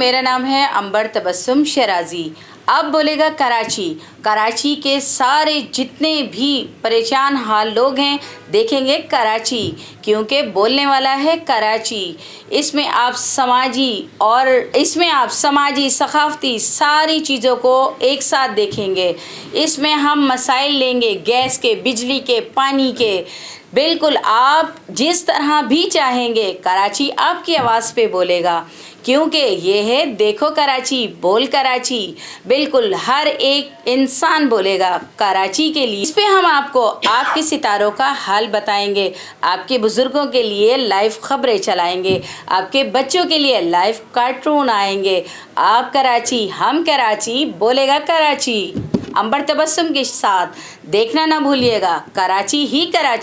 मेरा नाम है अंबर तबस्सुम शराजी। अब बोलेगा कराची। कराची के सारे जितने भी परेशान हाल लोग हैं देखेंगे कराची, क्योंकि बोलने वाला है कराची। इसमें आप समाजी सकाफ़ती सारी चीज़ों को एक साथ देखेंगे। इसमें हम मसाइल लेंगे गैस के, बिजली के, पानी के। बिल्कुल आप जिस तरह भी चाहेंगे कराची आपकी आवाज़ पे बोलेगा, क्योंकि ये है देखो कराची, बोल कराची। बिल्कुल हर एक इंसान बोलेगा कराची के लिए। इस पे हम आपको आपके सितारों का हाल बताएंगे, आपके बुज़ुर्गों के लिए लाइव खबरें चलाएंगे, आपके बच्चों के लिए लाइव कार्टून आएंगे। आप कराची, हम कराची, बोलेगा कराची। अंबर तबस्सुम के साथ देखना ना भूलिएगा, कराची ही कराची।